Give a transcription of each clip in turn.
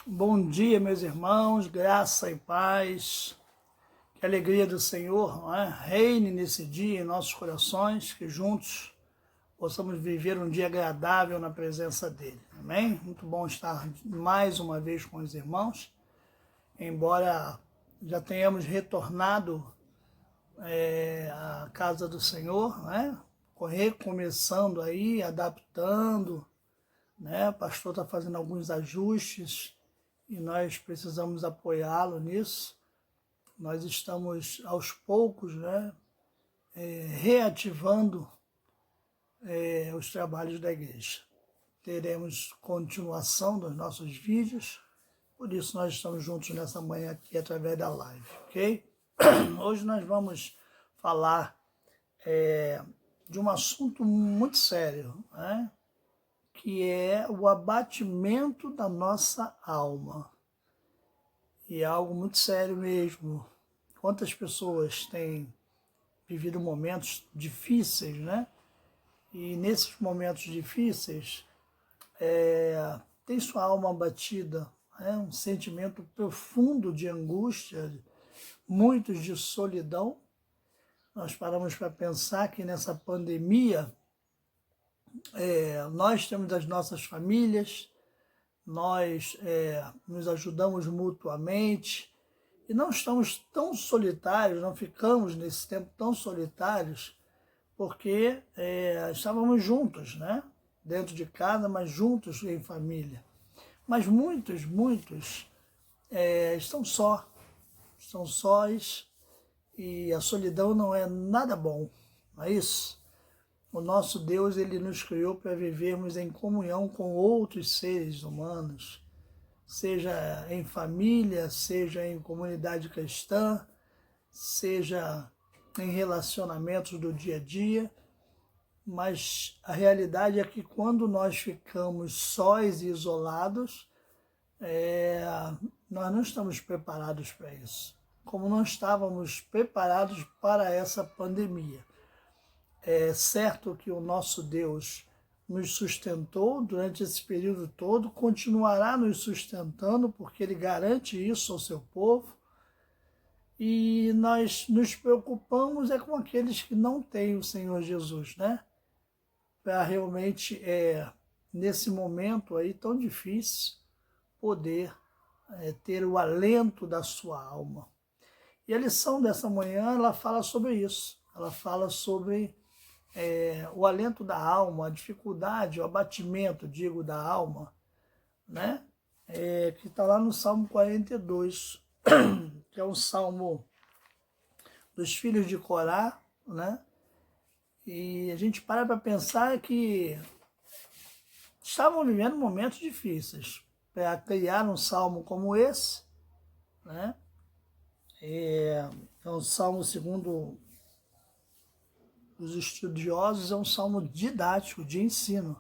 Bom dia, meus irmãos, graça e paz, que a alegria do Senhor, não é? Reine nesse dia em nossos corações, que juntos possamos viver um dia agradável na presença dEle, amém? Muito bom estar mais uma vez com os irmãos, embora já tenhamos retornado à casa do Senhor, né? Recomeçando aí, adaptando, né? O pastor está fazendo alguns ajustes, e nós precisamos apoiá-lo nisso. Nós estamos, aos poucos, né, reativando os trabalhos da igreja. Teremos continuação dos nossos vídeos, por isso nós estamos juntos nessa manhã aqui através da live, ok? Hoje nós vamos falar de um assunto muito sério, né? Que é o abatimento da nossa alma. E é algo muito sério mesmo. Quantas pessoas têm vivido momentos difíceis, né? E nesses momentos difíceis, tem sua alma abatida, né? Um sentimento profundo de angústia, muitos de solidão. Nós paramos para pensar que nessa pandemia, nós temos as nossas famílias, nós nos ajudamos mutuamente e não estamos tão solitários, não ficamos nesse tempo tão solitários, porque estávamos juntos, né? Dentro de casa, mas juntos em família. Mas muitos estão sós, e a solidão não é nada bom, não é isso? O nosso Deus, ele nos criou para vivermos em comunhão com outros seres humanos, seja em família, seja em comunidade cristã, seja em relacionamentos do dia a dia, mas a realidade é que quando nós ficamos sós e isolados, nós não estamos preparados para isso, como não estávamos preparados para essa pandemia. É certo que o nosso Deus nos sustentou durante esse período todo, continuará nos sustentando, porque Ele garante isso ao seu povo, e nós nos preocupamos com aqueles que não têm o Senhor Jesus, né? Para realmente, nesse momento aí tão difícil, poder ter o alento da sua alma. E a lição dessa manhã, ela fala sobre isso, ela fala sobre o alento da alma, a dificuldade, o abatimento, digo, da alma, né? Que está lá no Salmo 42, que é um salmo dos filhos de Corá, né? E a gente para pensar que estavam vivendo momentos difíceis. Para criar um salmo como esse, né? É um salmo, segundo os estudiosos, é um salmo didático, de ensino.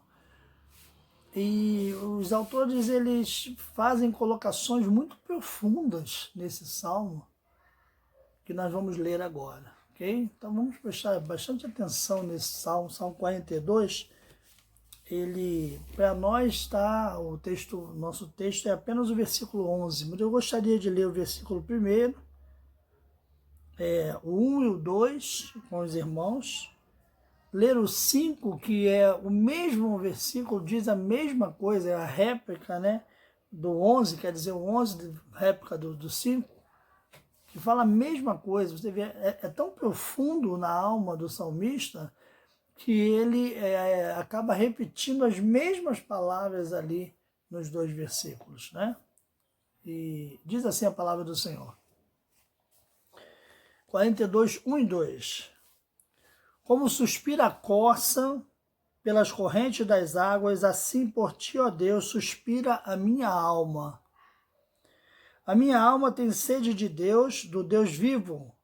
E os autores, eles fazem colocações muito profundas nesse salmo, que nós vamos ler agora, ok? Então vamos prestar bastante atenção nesse salmo, Salmo 42. Ele, para nós, está, nosso texto é apenas o versículo 11, mas eu gostaria de ler o versículo 1, o 1 e o 2 com os irmãos, ler o 5, que é o mesmo versículo, diz a mesma coisa, é a réplica, né, do 11, quer dizer, o 11, réplica do 5, que fala a mesma coisa. Você vê, é tão profundo na alma do salmista que ele acaba repetindo as mesmas palavras ali nos dois versículos, né? E diz assim a palavra do Senhor. 42, 1 e 2. Como suspira a corça pelas correntes das águas, assim por ti, ó Deus, suspira a minha alma. A minha alma tem sede de Deus, do Deus vivo.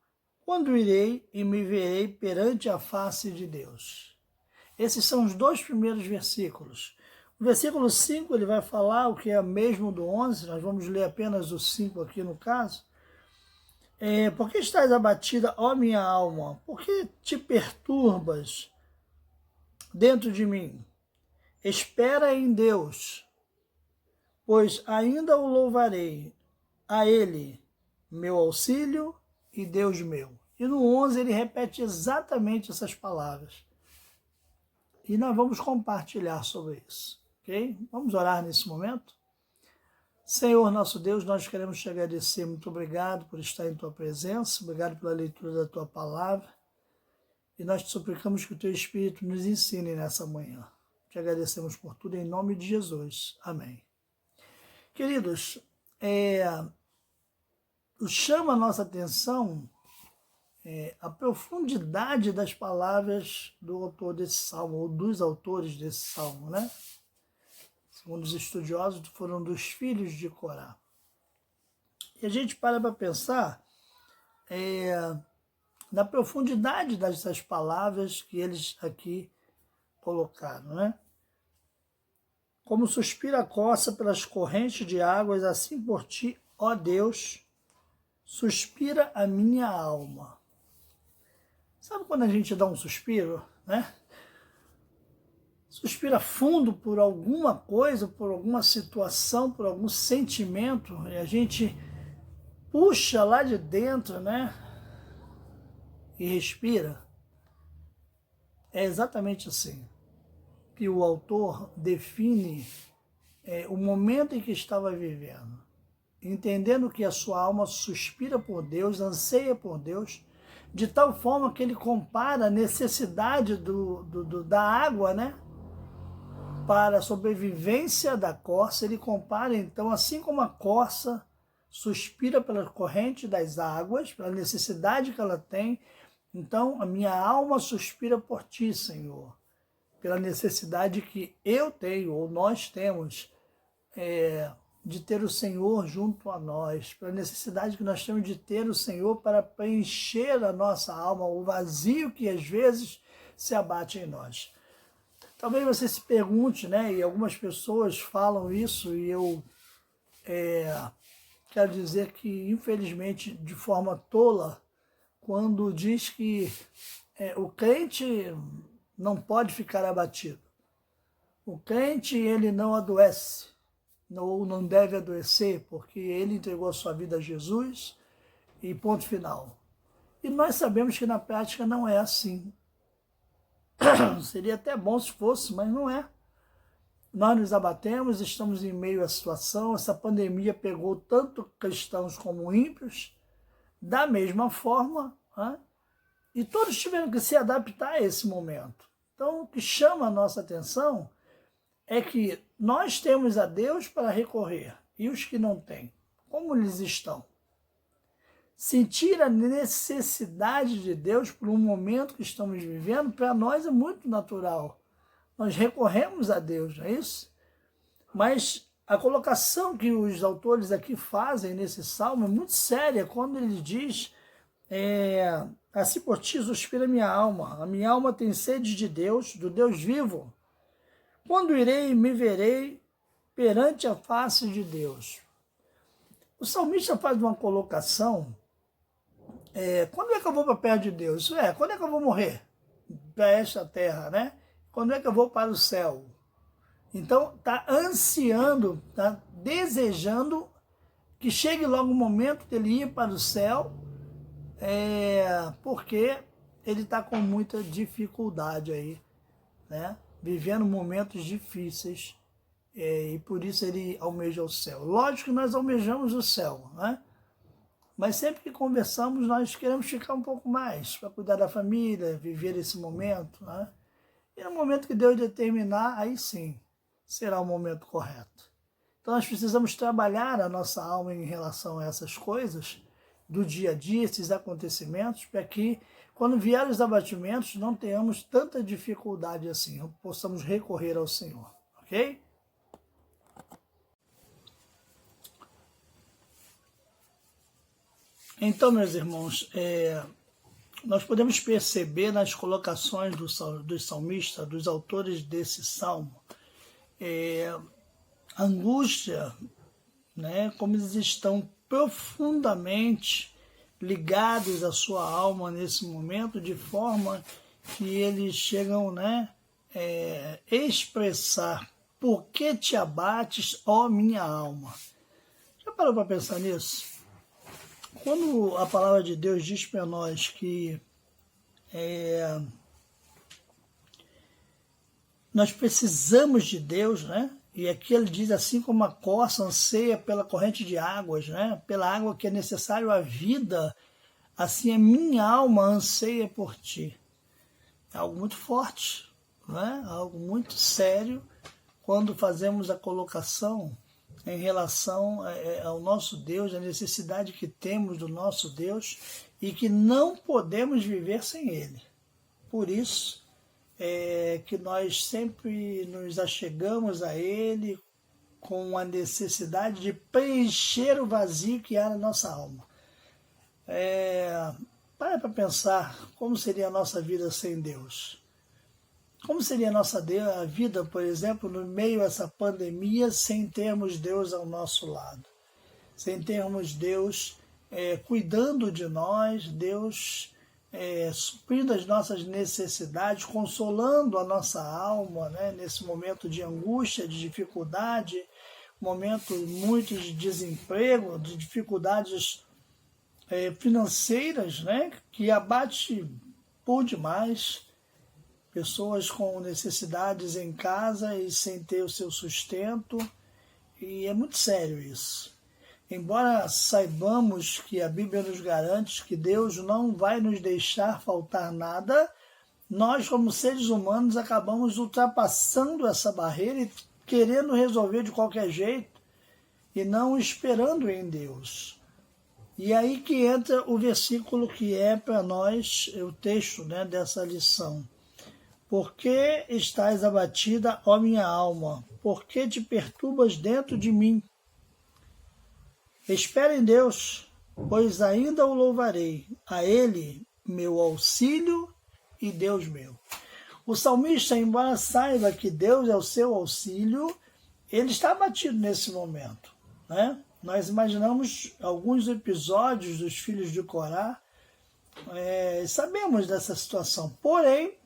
Quando irei e me verei perante a face de Deus? Esses são os dois primeiros versículos. O versículo 5, ele vai falar o que é mesmo do 11, nós vamos ler apenas o 5 aqui no caso. Por que estás abatida, ó minha alma? Por que te perturbas dentro de mim? Espera em Deus, pois ainda o louvarei, a ele, meu auxílio e Deus meu. E no 11 ele repete exatamente essas palavras. E nós vamos compartilhar sobre isso, ok? Vamos orar nesse momento? Senhor, nosso Deus, nós queremos te agradecer. Muito obrigado por estar em tua presença, obrigado pela leitura da tua palavra. E nós te suplicamos que o teu Espírito nos ensine nessa manhã. Te agradecemos por tudo em nome de Jesus. Amém. Queridos, chama a nossa atenção a profundidade das palavras do autor desse salmo, ou dos autores desse salmo, né? Segundo os estudiosos, foram dos filhos de Corá. E a gente para pensar na profundidade dessas palavras que eles aqui colocaram, né? Como suspira a coça pelas correntes de águas, assim por ti, ó Deus, suspira a minha alma. Sabe quando a gente dá um suspiro, né? Suspira fundo por alguma coisa, por alguma situação, por algum sentimento, e a gente puxa lá de dentro, né? E respira. É exatamente assim que o autor define o momento em que estava vivendo, entendendo que a sua alma suspira por Deus, anseia por Deus, de tal forma que ele compara a necessidade da água, né, para a sobrevivência da corça. Ele compara, então, assim como a corça suspira pela corrente das águas, pela necessidade que ela tem, então a minha alma suspira por ti, Senhor, pela necessidade que eu tenho, ou nós temos, de ter o Senhor junto a nós, pela necessidade que nós temos de ter o Senhor para preencher a nossa alma, o vazio que às vezes se abate em nós. Talvez você se pergunte, né, e algumas pessoas falam isso, e eu quero dizer que, infelizmente, de forma tola, quando diz que o crente não pode ficar abatido. O crente, ele não adoece, ou não deve adoecer, porque ele entregou a sua vida a Jesus e ponto final. E nós sabemos que na prática não é assim. Seria até bom se fosse, mas não é. Nós nos abatemos, estamos em meio à situação, essa pandemia pegou tanto cristãos como ímpios, da mesma forma, né? E todos tiveram que se adaptar a esse momento. Então, o que chama a nossa atenção é que nós temos a Deus para recorrer, e os que não têm, como eles estão? Sentir a necessidade de Deus por um momento que estamos vivendo, para nós é muito natural. Nós recorremos a Deus, não é isso? Mas a colocação que os autores aqui fazem nesse salmo é muito séria, quando ele diz, assim por ti suspira a minha alma tem sede de Deus, do Deus vivo. Quando irei e me verei perante a face de Deus? O salmista faz uma colocação, quando é que eu vou para perto de Deus? Isso quando é que eu vou morrer para esta terra, né? Quando é que eu vou para o céu? Então, está ansiando, está desejando que chegue logo o momento dele ir para o céu, porque ele está com muita dificuldade aí, né? Vivendo momentos difíceis, e por isso ele almeja o céu. Lógico que nós almejamos o céu, né? Mas sempre que conversamos, nós queremos ficar um pouco mais, para cuidar da família, viver esse momento, né? E no momento que Deus determinar, aí sim, será o momento correto. Então nós precisamos trabalhar a nossa alma em relação a essas coisas do dia a dia, esses acontecimentos, para que quando vier os abatimentos não tenhamos tanta dificuldade assim, possamos recorrer ao Senhor, ok? Então, meus irmãos, nós podemos perceber nas colocações dos salmistas, dos autores desse salmo, a angústia, né, como eles estão profundamente ligados à sua alma nesse momento, de forma que eles chegam, né, expressar por que te abates, ó minha alma? Já parou para pensar nisso? Quando a palavra de Deus diz para nós que nós precisamos de Deus, né? E aqui ele diz assim como a corça anseia pela corrente de águas, né? Pela água que é necessário à vida, assim a minha alma anseia por ti. É algo muito forte, né? Algo muito sério quando fazemos a colocação em relação ao nosso Deus, a necessidade que temos do nosso Deus e que não podemos viver sem Ele. Por isso que nós sempre nos achegamos a Ele com a necessidade de preencher o vazio que há na nossa alma. Para pensar como seria a nossa vida sem Deus. Como seria a nossa vida, por exemplo, no meio dessa pandemia, sem termos Deus ao nosso lado? Sem termos Deus cuidando de nós, Deus suprindo as nossas necessidades, consolando a nossa alma, né, nesse momento de angústia, de dificuldade, momento muito de desemprego, de dificuldades financeiras, né, que abate por demais. Pessoas com necessidades em casa e sem ter o seu sustento, e é muito sério isso. Embora saibamos que a Bíblia nos garante que Deus não vai nos deixar faltar nada, nós, como seres humanos, acabamos ultrapassando essa barreira e querendo resolver de qualquer jeito e não esperando em Deus. E aí que entra o versículo que é para nós o texto, né, dessa lição. Por que estás abatida, ó minha alma? Por que te perturbas dentro de mim? Espera em Deus, pois ainda o louvarei. A Ele, meu auxílio e Deus meu. O salmista, embora saiba que Deus é o seu auxílio, ele está abatido nesse momento, né? Nós imaginamos alguns episódios dos filhos de Corá, sabemos dessa situação. Porém,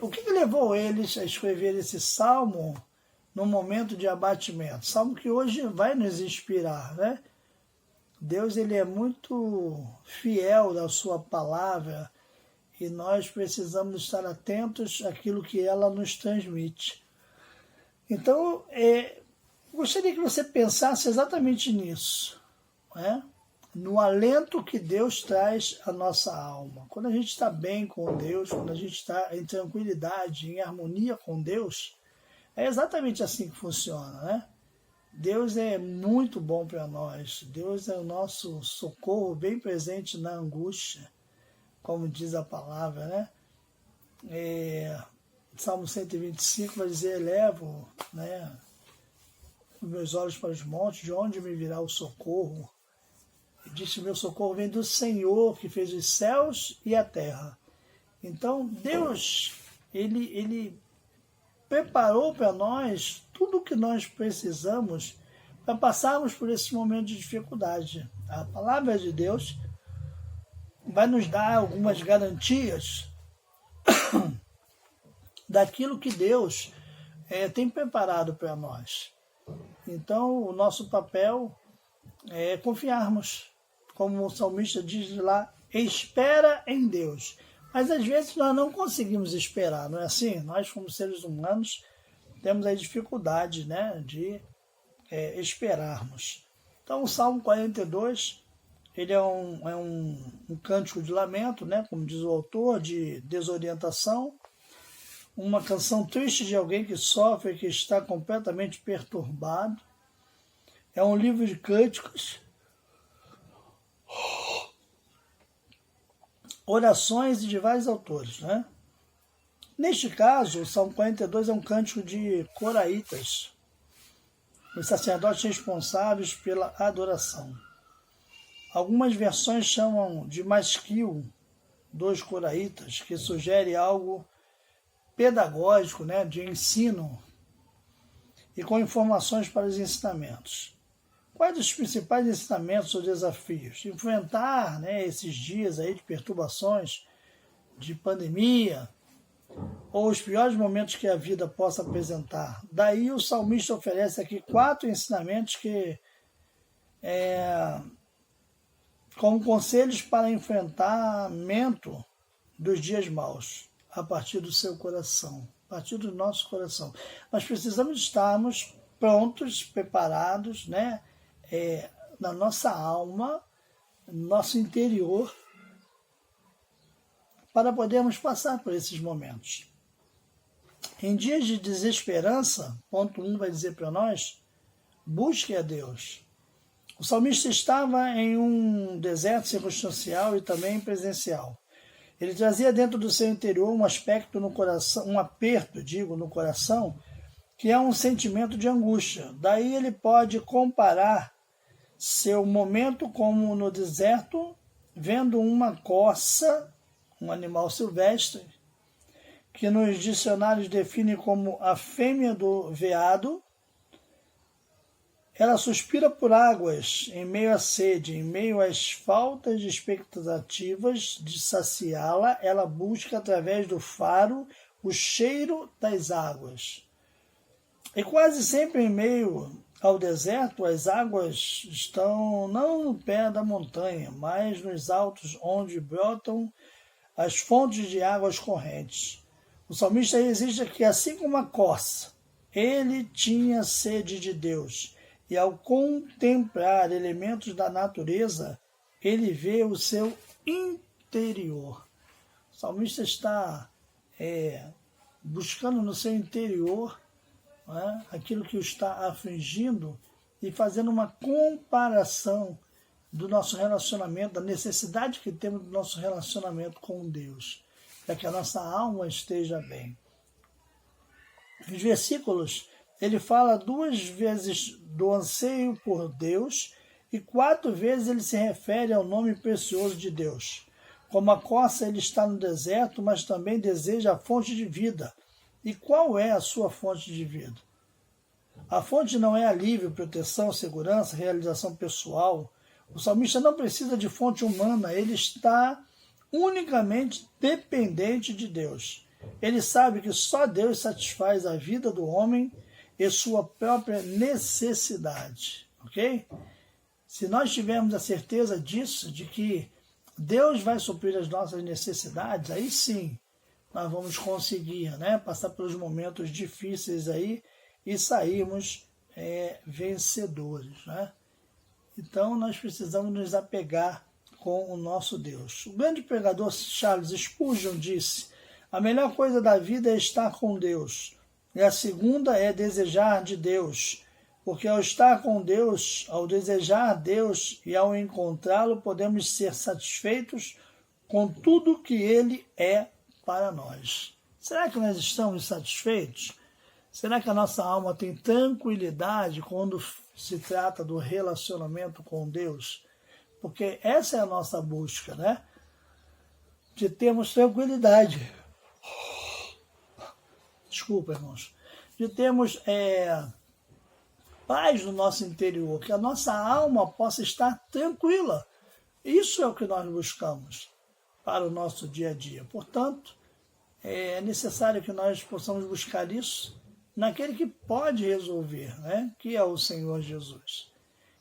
o que levou eles a escrever esse salmo num momento de abatimento? Salmo que hoje vai nos inspirar, né? Deus, ele é muito fiel à sua palavra e nós precisamos estar atentos àquilo que ela nos transmite. Então, gostaria que você pensasse exatamente nisso, né? No alento que Deus traz à nossa alma. Quando a gente está bem com Deus, quando a gente está em tranquilidade, em harmonia com Deus, é exatamente assim que funciona, né? Deus é muito bom para nós. Deus é o nosso socorro bem presente na angústia, como diz a palavra, né? Salmo 125 vai dizer, elevo, né, os meus olhos para os montes, de onde me virá o socorro? Disse, meu socorro vem do Senhor, que fez os céus e a terra. Então, Deus, ele preparou para nós tudo o que nós precisamos para passarmos por esse momento de dificuldade. A palavra de Deus vai nos dar algumas garantias daquilo que Deus tem preparado para nós. Então, o nosso papel é confiarmos. Como o salmista diz lá, espera em Deus. Mas às vezes nós não conseguimos esperar, não é assim? Nós, como seres humanos, temos a dificuldade, né, de esperarmos. Então, o Salmo 42, ele é um cântico de lamento, né, como diz o autor, de desorientação, uma canção triste de alguém que sofre, que está completamente perturbado. É um livro de cânticos, orações de vários autores, né? Neste caso, o Salmo 42 é um cântico de coraitas, os sacerdotes responsáveis pela adoração. Algumas versões chamam de masquil dos coraitas, que sugere algo pedagógico, né, de ensino e com informações para os ensinamentos. Quais os principais ensinamentos ou desafios? Enfrentar, né, esses dias aí de perturbações, de pandemia, ou os piores momentos que a vida possa apresentar. Daí o salmista oferece aqui 4 ensinamentos que como conselhos para enfrentamento dos dias maus, a partir do seu coração, a partir do nosso coração. Nós precisamos estarmos prontos, preparados, né, na nossa alma, no nosso interior, para podermos passar por esses momentos. Em dias de desesperança, ponto 1 vai dizer para nós, busque a Deus. O salmista estava em um deserto circunstancial e também presencial. Ele trazia dentro do seu interior um aspecto no coração, um aperto, no coração, que é um sentimento de angústia. Daí ele pode comparar seu momento como no deserto, vendo uma corça, um animal silvestre, que nos dicionários define como a fêmea do veado. Ela suspira por águas, em meio à sede, em meio às faltas de expectativas de saciá-la, ela busca através do faro o cheiro das águas. E quase sempre em meio ao deserto, as águas estão não no pé da montanha, mas nos altos onde brotam as fontes de águas correntes. O salmista registra que, assim como a corça, ele tinha sede de Deus. E ao contemplar elementos da natureza, ele vê o seu interior. O salmista está buscando no seu interior, né, aquilo que o está afligindo e fazendo uma comparação do nosso relacionamento, da necessidade que temos do nosso relacionamento com Deus, para que a nossa alma esteja bem. Os versículos, ele fala 2 vezes do anseio por Deus e 4 vezes ele se refere ao nome precioso de Deus. Como a corça, ele está no deserto, mas também deseja a fonte de vida. E qual é a sua fonte de vida? A fonte não é alívio, proteção, segurança, realização pessoal. O salmista não precisa de fonte humana, ele está unicamente dependente de Deus. Ele sabe que só Deus satisfaz a vida do homem e sua própria necessidade, ok? Se nós tivermos a certeza disso, de que Deus vai suprir as nossas necessidades, aí sim nós vamos conseguir, né, passar pelos momentos difíceis aí e sairmos vencedores, né? Então nós precisamos nos apegar com o nosso Deus. O grande pregador Charles Spurgeon disse: a melhor coisa da vida é estar com Deus. E a segunda é desejar de Deus, porque ao estar com Deus, ao desejar Deus e ao encontrá-lo, podemos ser satisfeitos com tudo que Ele é para nós. Será que nós estamos satisfeitos? Será que a nossa alma tem tranquilidade quando se trata do relacionamento com Deus? Porque essa é a nossa busca, né? De termos tranquilidade. Desculpa, irmãos, de termos paz no nosso interior, que a nossa alma possa estar tranquila. Isso é o que nós buscamos para o nosso dia a dia. Portanto, é necessário que nós possamos buscar isso naquele que pode resolver, né? Que é o Senhor Jesus.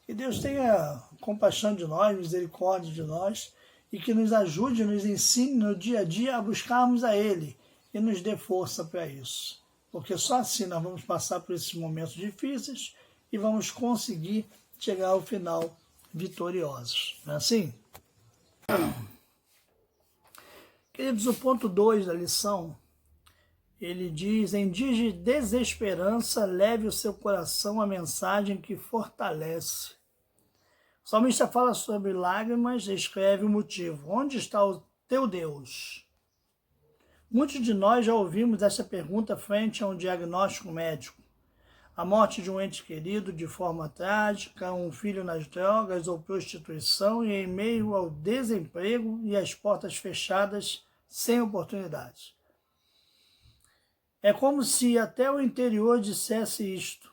Que Deus tenha compaixão de nós, misericórdia de nós, e que nos ajude, nos ensine no dia a dia a buscarmos a Ele, e nos dê força para isso. Porque só assim nós vamos passar por esses momentos difíceis e vamos conseguir chegar ao final vitoriosos. Não é assim? Queridos, o ponto 2 da lição, ele diz: em dias de desesperança, leve o seu coração a mensagem que fortalece. O salmista fala sobre lágrimas e escreve o motivo. Onde está o teu Deus? Muitos de nós já ouvimos essa pergunta frente a um diagnóstico médico. A morte de um ente querido de forma trágica, um filho nas drogas ou prostituição e em meio ao desemprego e as portas fechadas sem oportunidades. É como se até o interior dissesse isto.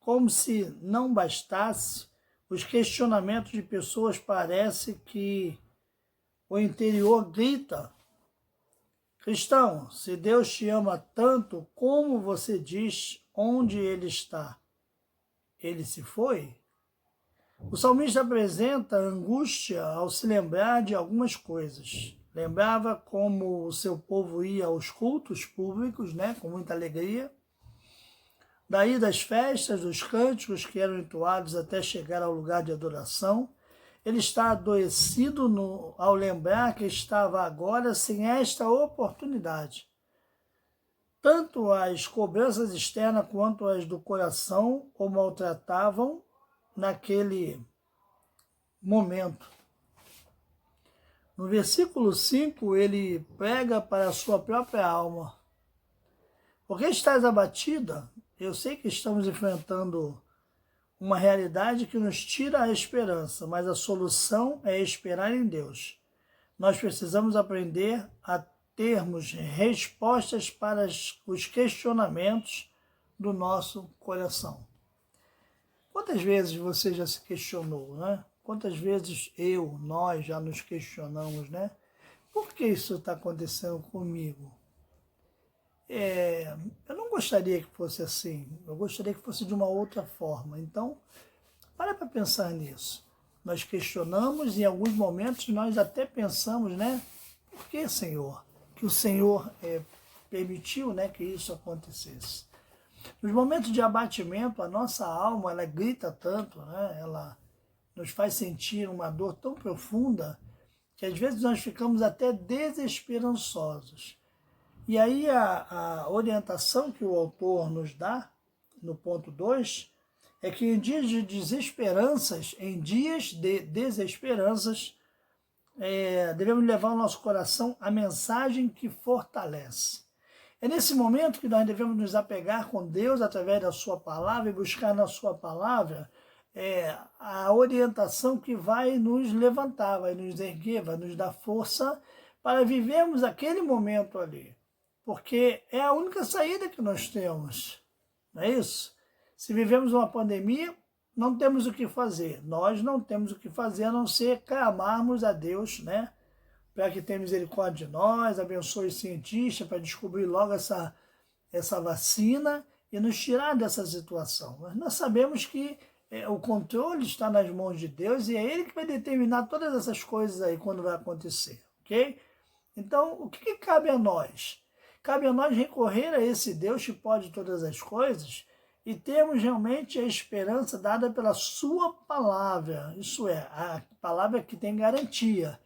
Como se não bastasse, os questionamentos de pessoas parece que o interior grita: Cristão, se Deus te ama tanto, como você diz onde Ele está? Ele se foi? O salmista apresenta angústia ao se lembrar de algumas coisas. Lembrava como o seu povo ia aos cultos públicos, com muita alegria. Daí das festas, dos cânticos que eram entoados até chegar ao lugar de adoração. Ele está adoecido ao lembrar que estava agora sem esta oportunidade. Tanto as cobranças externas quanto as do coração o maltratavam naquele momento. No versículo 5, ele prega para a sua própria alma. Por que estás abatida? Eu sei que estamos enfrentando uma realidade que nos tira a esperança, mas a solução é esperar em Deus. Nós precisamos aprender a termos respostas para os questionamentos do nosso coração. Quantas vezes você já se questionou, Quantas vezes nós já nos questionamos, Por que isso está acontecendo comigo? Eu não gostaria que fosse assim, eu gostaria que fosse de uma outra forma. Então, para pensar nisso. Nós questionamos e em alguns momentos nós até pensamos, por que, Senhor? Que o Senhor permitiu, que isso acontecesse. Nos momentos de abatimento, a nossa alma, ela grita tanto, ela nos faz sentir uma dor tão profunda que às vezes nós ficamos até desesperançosos. E aí a orientação que o autor nos dá, no ponto 2, é que em dias de desesperanças, devemos levar ao nosso coração a mensagem que fortalece. É nesse momento que nós devemos nos apegar com Deus através da sua palavra e buscar na sua palavra a orientação que vai nos levantar, vai nos erguer, vai nos dar força para vivermos aquele momento ali. Porque é a única saída que nós temos, não é isso? Se vivemos uma pandemia, não temos o que fazer. Nós não temos o que fazer a não ser clamarmos a Deus, para que tenha misericórdia de nós, abençoe os cientistas para descobrir logo essa vacina e nos tirar dessa situação. Mas nós sabemos que o controle está nas mãos de Deus e é Ele que vai determinar todas essas coisas aí quando vai acontecer, ok? Então, o que cabe a nós? Cabe a nós recorrer a esse Deus que pode todas as coisas e termos realmente a esperança dada pela sua palavra, isso é, a palavra que tem garantia,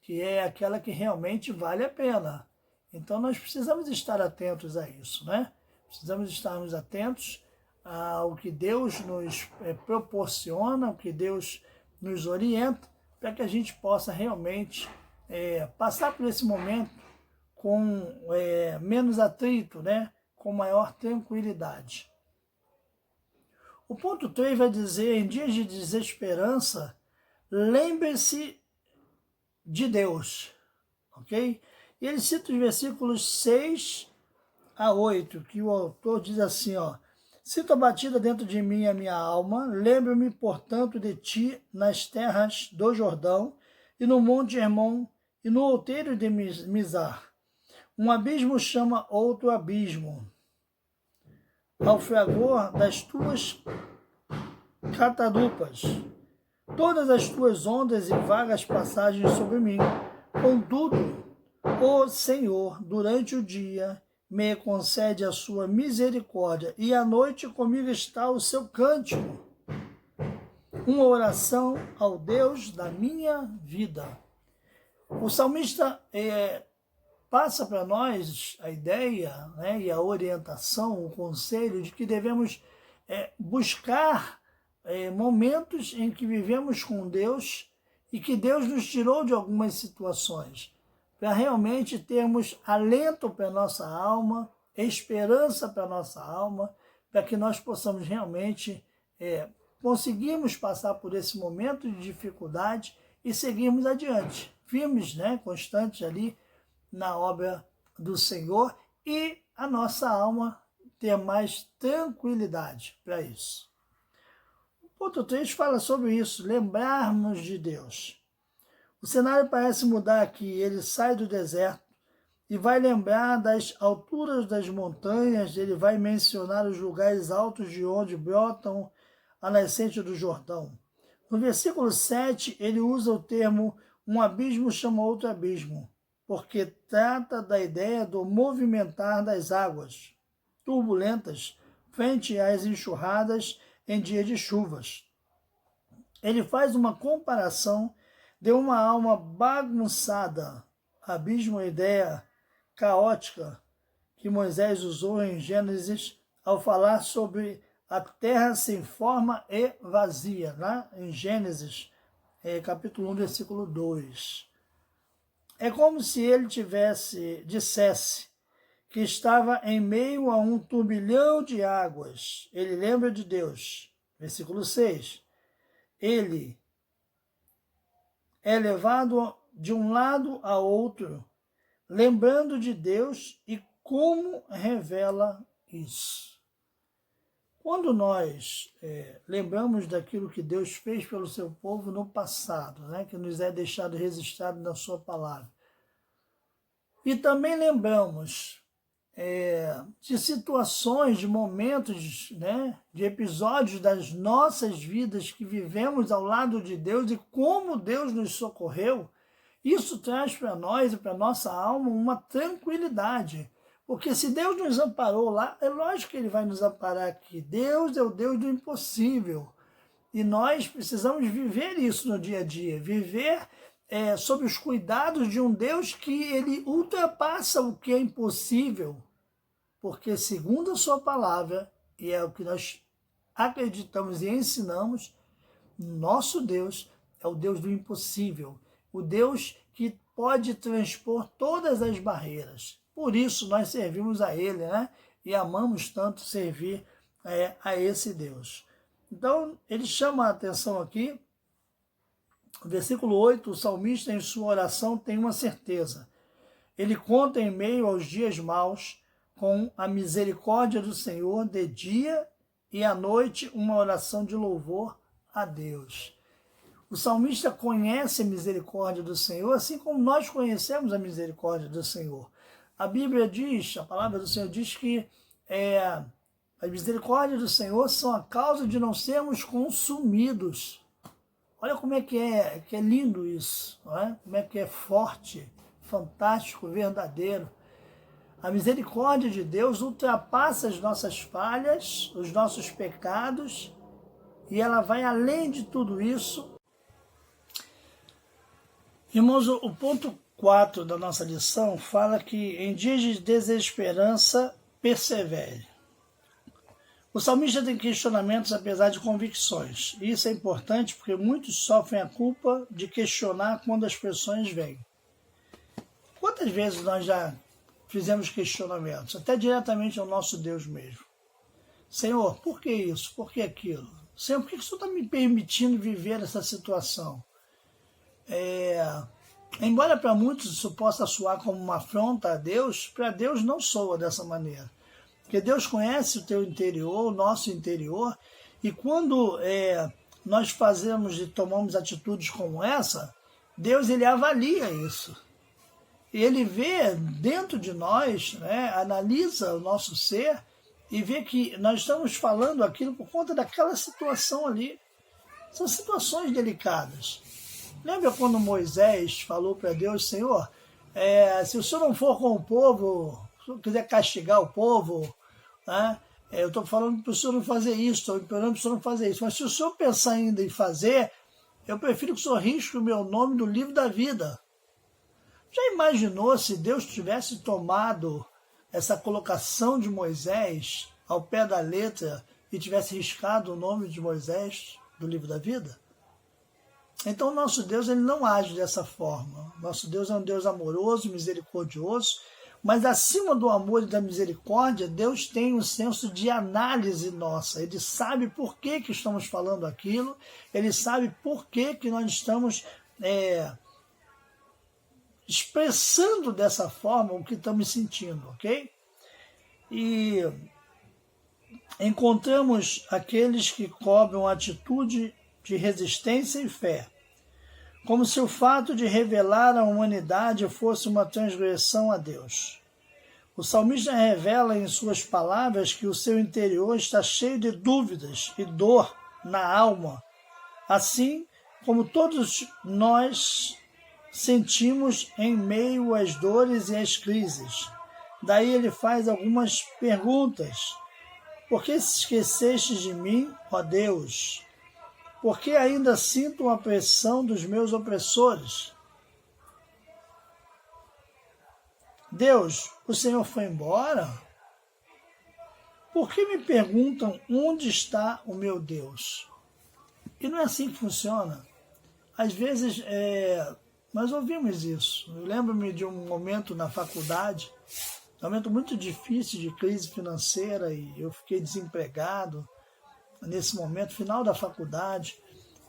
que é aquela que realmente vale a pena. Então nós precisamos estar atentos a isso, Precisamos estarmos atentos ao que Deus nos proporciona, ao que Deus nos orienta, para que a gente possa realmente passar por esse momento com menos atrito, com maior tranquilidade. O ponto 3 vai dizer, em dias de desesperança, lembre-se de Deus, ok? E ele cita os versículos 6 a 8, que o autor diz assim, sinto abatida dentro de mim a minha alma, lembro-me, portanto, de ti nas terras do Jordão, e no monte Hermon, e no outeiro de Mizar. Um abismo chama outro abismo, ao fragor das tuas catadupas, todas as tuas ondas e vagas passagens sobre mim. Contudo, ó Senhor, durante o dia me concede a sua misericórdia, e à noite comigo está o seu cântico, uma oração ao Deus da minha vida. O salmista passa para nós a ideia, e a orientação, o conselho de que devemos buscar momentos em que vivemos com Deus e que Deus nos tirou de algumas situações, para realmente termos alento para a nossa alma, esperança para a nossa alma, para que nós possamos realmente conseguirmos passar por esse momento de dificuldade e seguirmos adiante, firmes, constantes ali na obra do Senhor, e a nossa alma ter mais tranquilidade para isso. O ponto 3 fala sobre isso, lembrarmos de Deus. O cenário parece mudar aqui, ele sai do deserto e vai lembrar das alturas das montanhas, ele vai mencionar os lugares altos de onde brotam a nascente do Jordão. No versículo 7, ele usa o termo um abismo chama outro abismo, porque trata da ideia do movimentar das águas turbulentas frente às enxurradas em dia de chuvas. Ele faz uma comparação de uma alma bagunçada, abismo, a ideia caótica que Moisés usou em Gênesis ao falar sobre a terra sem forma e vazia, lá em Gênesis, capítulo 1, versículo 2. É como se ele dissesse que estava em meio a um turbilhão de águas. Ele lembra de Deus. Versículo 6. Ele é levado de um lado a outro, lembrando de Deus e como revela isso. Quando nós lembramos daquilo que Deus fez pelo seu povo no passado, né, que nos é deixado registrado na sua palavra, e também lembramos de situações, de momentos, né, de episódios das nossas vidas que vivemos ao lado de Deus e como Deus nos socorreu, isso traz para nós e para nossa alma uma tranquilidade. Porque se Deus nos amparou lá, é lógico que Ele vai nos amparar aqui. Deus é o Deus do impossível. E nós precisamos viver isso no dia a dia, viver sob os cuidados de um Deus que Ele ultrapassa o que é impossível. Porque segundo a sua palavra, e é o que nós acreditamos e ensinamos, nosso Deus é o Deus do impossível, o Deus que pode transpor todas as barreiras. Por isso nós servimos a Ele, né? E amamos tanto servir a esse Deus. Então, ele chama a atenção aqui, no versículo 8, o salmista em sua oração tem uma certeza. Ele conta em meio aos dias maus, com a misericórdia do Senhor de dia e à noite, uma oração de louvor a Deus. O salmista conhece a misericórdia do Senhor, assim como nós conhecemos a misericórdia do Senhor. A Bíblia diz, a palavra do Senhor diz que a misericórdia do Senhor são a causa de não sermos consumidos. Olha como é que é lindo isso, não é? Como é que é forte, fantástico, verdadeiro. A misericórdia de Deus ultrapassa as nossas falhas, os nossos pecados, e ela vai além de tudo isso. Irmãos, o ponto 4 da nossa lição fala que em dias de desesperança, persevere. O salmista tem questionamentos apesar de convicções. E isso é importante porque muitos sofrem a culpa de questionar quando as pressões vêm. Quantas vezes nós já fizemos questionamentos, até diretamente ao nosso Deus mesmo? Senhor, por que isso? Por que aquilo? Senhor, por que o Senhor está me permitindo viver essa situação? Embora para muitos isso possa soar como uma afronta a Deus, para Deus não soa dessa maneira. Porque Deus conhece o teu interior, o nosso interior, e quando nós fazemos e tomamos atitudes como essa, Deus ele avalia isso. E ele vê dentro de nós, né, analisa o nosso ser e vê que nós estamos falando aquilo por conta daquela situação ali. São situações delicadas. Lembra quando Moisés falou para Deus, Senhor, se o Senhor não for com o povo, se o Senhor quiser castigar o povo, né, eu estou falando para o Senhor não fazer isso, estou implorando para o Senhor não fazer isso, mas se o Senhor pensar ainda em fazer, eu prefiro que o Senhor risque o meu nome do livro da vida. Já imaginou se Deus tivesse tomado essa colocação de Moisés ao pé da letra e tivesse riscado o nome de Moisés do livro da vida? Então, nosso Deus ele não age dessa forma. Nosso Deus é um Deus amoroso, misericordioso, mas acima do amor e da misericórdia, Deus tem um senso de análise nossa. Ele sabe por que estamos falando aquilo, ele sabe por que nós estamos expressando dessa forma o que estamos sentindo, ok? E encontramos aqueles que cobram atitude de resistência e fé. como se o fato de revelar a humanidade fosse uma transgressão a Deus. O salmista revela em suas palavras que o seu interior está cheio de dúvidas e dor na alma, assim como todos nós sentimos em meio às dores e às crises. Daí ele faz algumas perguntas. Por que se esqueceste de mim, ó Deus? Por que ainda sinto a pressão dos meus opressores? Deus, o Senhor foi embora? Por que me perguntam onde está o meu Deus? E não é assim que funciona. Às vezes, nós ouvimos isso. Eu lembro-me de um momento na faculdade, um momento muito difícil de crise financeira, e eu fiquei desempregado nesse momento, final da faculdade,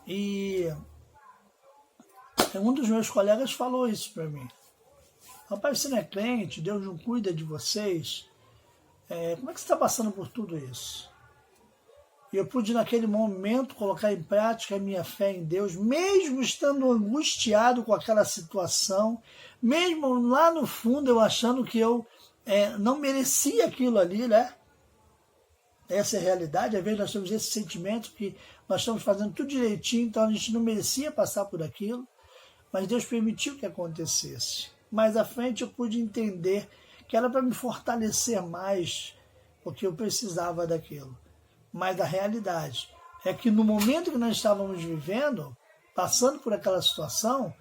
e um dos meus colegas falou isso para mim. Rapaz, você não é crente, Deus não cuida de vocês, como é que você está passando por tudo isso? E eu pude, naquele momento, colocar em prática a minha fé em Deus, mesmo estando angustiado com aquela situação, mesmo lá no fundo eu achando que eu não merecia aquilo ali, né? Essa é a realidade. Às vezes nós temos esse sentimento que nós estamos fazendo tudo direitinho, então a gente não merecia passar por aquilo, mas Deus permitiu que acontecesse. Mais à frente eu pude entender que era para me fortalecer mais, porque eu precisava daquilo. Mas a realidade é que no momento que nós estávamos vivendo, passando por aquela situação,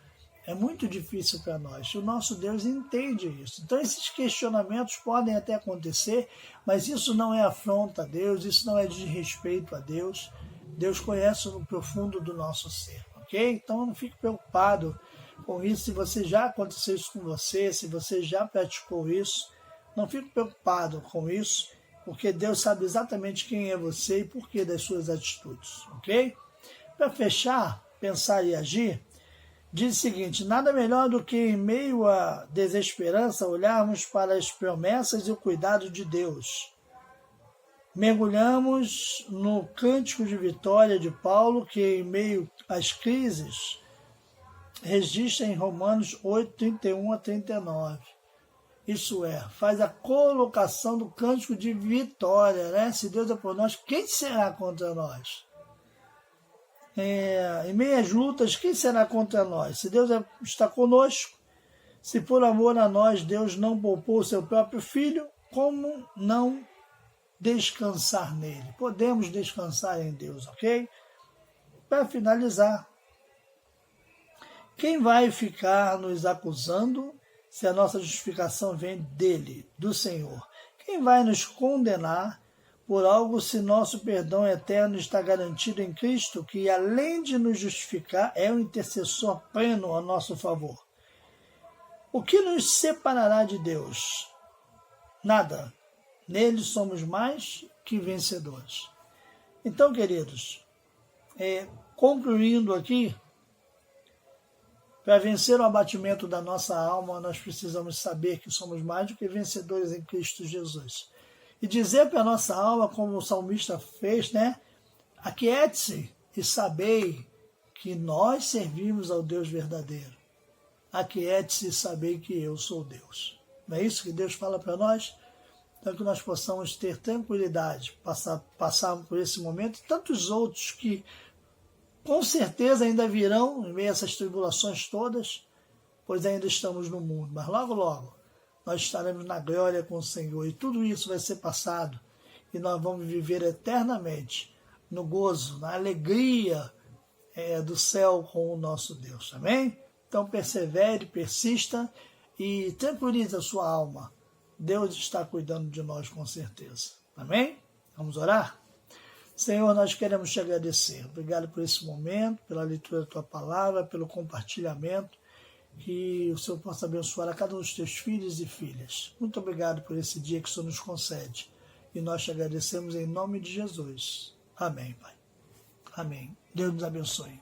é muito difícil para nós. O nosso Deus entende isso. Então esses questionamentos podem até acontecer, mas isso não é afronta a Deus, isso não é desrespeito a Deus. Deus conhece o profundo do nosso ser, ok? Então não fique preocupado com isso. Se você já aconteceu isso com você, se você já praticou isso, não fique preocupado com isso, porque Deus sabe exatamente quem é você e por que das suas atitudes, ok? Para fechar, pensar e agir, diz o seguinte: nada melhor do que em meio à desesperança olharmos para as promessas e o cuidado de Deus. Mergulhamos no cântico de vitória de Paulo, que em meio às crises registra em Romanos 8, 31 a 39. Isso é, faz a colocação do cântico de vitória, né? Se Deus é por nós, quem será contra nós? Em meio às lutas, quem será contra nós? Se Deus está conosco, se por amor a nós Deus não poupou o seu próprio Filho, como não descansar nele? Podemos descansar em Deus, ok? Para finalizar, quem vai ficar nos acusando se a nossa justificação vem dele, do Senhor? Quem vai nos condenar por algo se nosso perdão eterno está garantido em Cristo, que além de nos justificar, é o intercessor pleno a nosso favor? O que nos separará de Deus? Nada. Nele somos mais que vencedores. Então, queridos, concluindo aqui, para vencer o abatimento da nossa alma, nós precisamos saber que somos mais do que vencedores em Cristo Jesus. E dizer para a nossa alma, como o salmista fez, né? Aquiete-se e sabei que nós servimos ao Deus verdadeiro. Aquiete-se e sabei que eu sou Deus. Não é isso que Deus fala para nós? Então que nós possamos ter tranquilidade, passar por esse momento e tantos outros que com certeza ainda virão em meio a essas tribulações todas, pois ainda estamos no mundo. Mas logo, logo, nós estaremos na glória com o Senhor. E tudo isso vai ser passado. E nós vamos viver eternamente no gozo, na alegria do céu com o nosso Deus. Amém? Então persevere, persista e tranquilize a sua alma. Deus está cuidando de nós com certeza. Amém? Vamos orar? Senhor, nós queremos te agradecer. Obrigado por esse momento, pela leitura da tua palavra, pelo compartilhamento. Que o Senhor possa abençoar a cada um dos teus filhos e filhas. Muito obrigado por esse dia que o Senhor nos concede. E nós te agradecemos em nome de Jesus. Amém, Pai. Amém. Deus nos abençoe.